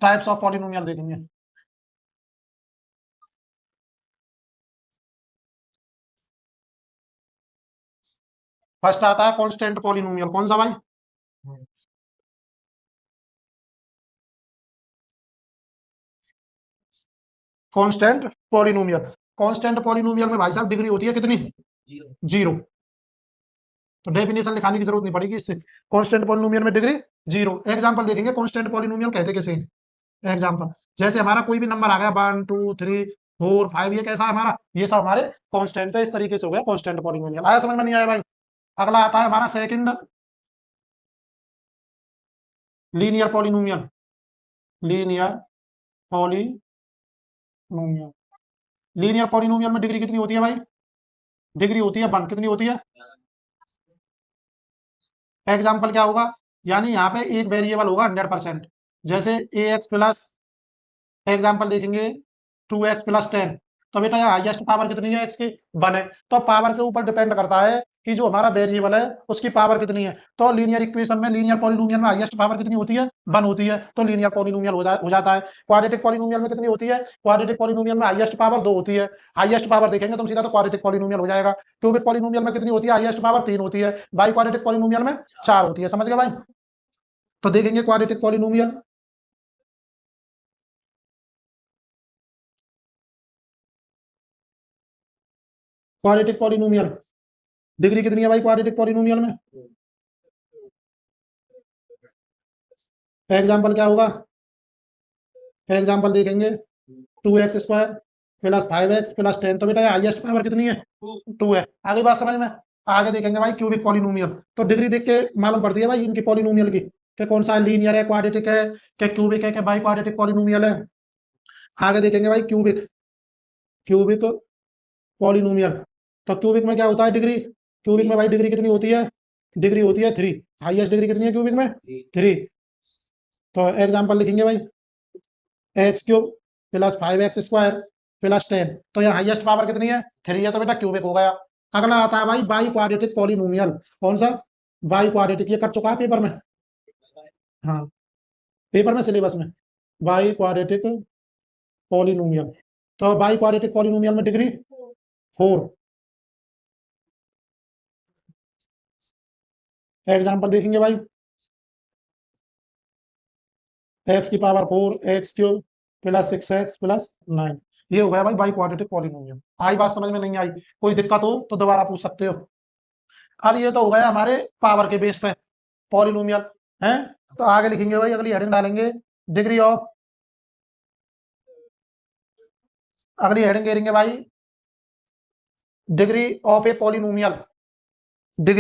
Types of polynomial देखेंगे। First आता है कांस्टेंट पॉलिनोमियल। कौन सा भाई? Constant polynomial. कांस्टेंट पॉलिनोमियल में भाई साहब डिग्री होती है कितनी? जीरो। तो डेफिनेशन लिखाने की जरूरत नहीं पड़ेगी इससे। कांस्टेंट पॉलिनोमियल में डिग्री जीरो। एग्जांपल देखेंगे कांस्टेंट पॉलिनोमियल कहते किसे हैं। एग्जांपल जैसे हमारा कोई भी नंबर आ गया 1 2 3 4 5, ये कैसा है हमारा? ये सब हमारे कांस्टेंट है। इस तरीके से हो गया कांस्टेंट पॉलिनोमियल। आया समझ में? नहीं आया भाई? अगला आता है हमारा second, linear polynomial. Linear polynomial. Linear polynomial में डिग्री कितनी होती है भाई? डिग्री होती है 1। कितनी होती है? एग्जाम्पल क्या होगा? यानी यहाँ पे एक वेरिएबल होगा 100%। जैसे ए एक्स प्लस, एग्जाम्पल देखेंगे 2x + 10। तो बेटा यहाँ हाईएस्ट पावर कितनी है? एक्स की 1 है। तो पावर के ऊपर डिपेंड करता है कि जो हमारा वेरिएबल है उसकी पावर कितनी है। तो लीनियर इक्वेशन में, लीनियर पॉलिनोमियल में हाईएस्ट पावर कितनी होती है? 1 होती है। तो लीनियर पॉलिनोमियल हो जाता है। क्वाड्रेटिक पॉलिनोमियल में कितनी होती है? क्वाड्रेटिक पॉलिनोमियल में हाईएस्ट पावर 2 होती है। हाईएस्ट पावर देखेंगे तुम सीधा तो क्वाड्रेटिक पॉलिनोमियल हो जाएगा। क्यूबिक पॉलिनोमियल में कितनी होती है? हाईएस्ट पावर 3 होती है। बाई क्वाड्रेटिक पॉलिनोमियल में 4 होती है। समझ गए भाई? तो देखेंगे quadratic polynomial. Quadratic polynomial degree कितनी है भाई क्वाड्रेटिक पॉलिनोमियल में? एग्जाम्पल क्या होगा? एग्जाम्पल देखेंगे 2x² + 5x + 10। तो बेटा हाईएस्ट पावर कितनी है? 2 है। आगे बात समझ में? आगे देखेंगे भाई क्यूबिक पॉलिनोमियल। तो डिग्री देख के मालूम पड़ती है भाई इनकी पॉलिनोमियल की कि कौन सा लीनियर है, क्वाड्रेटिक है, क्या क्यूबिक है, क्या बाई क्वाड्रेटिक पॉलिनोमियल है। आगे देखेंगे भाई क्यूबिक, क्यूबिक पॉलिनोमियल। तो क्यूबिक में क्या होता है? डिग्री। क्यूबिक में भाई डिग्री कितनी होती है? डिग्री होती है 3। हाईएस्ट डिग्री कितनी है क्यूबिक में? 3। तो एग्जाम्पल लिखेंगे भाई x³ + 5x² + 10। तो यहाँ हाईएस्ट पावर कितनी है? 3 है। तो बेटा क्यूबिक हो गया। अगला आता है भाई बाई क्वाड्रेटिक पॉलिनोमियल। कौन सा? By quadratic. ये कर चुका है पेपर में। हाँ, पेपर में, सिलेबस में। By quadratic polynomial. तो बाई क्वाड्रेटिक पॉलिनोमियल में डिग्री 4। एग्जाम्पल देखेंगे भाई x⁴ x³ + 6x + 9। ये हो गया भाई बाई क्वाड्रेटिक पॉलिनोमियल। आई बात समझ में? नहीं आई? कोई दिक्कत हो तो दोबारा पूछ सकते हो। अब ये तो हो गया हमारे पावर के बेस पे पॉलिनोमियल है। तो आगे लिखेंगे भाई, अगली हेडिंग डालेंगे डिग्री ऑफ, अगली हेडिंग करेंगे भाई degree of a polynomial. Degree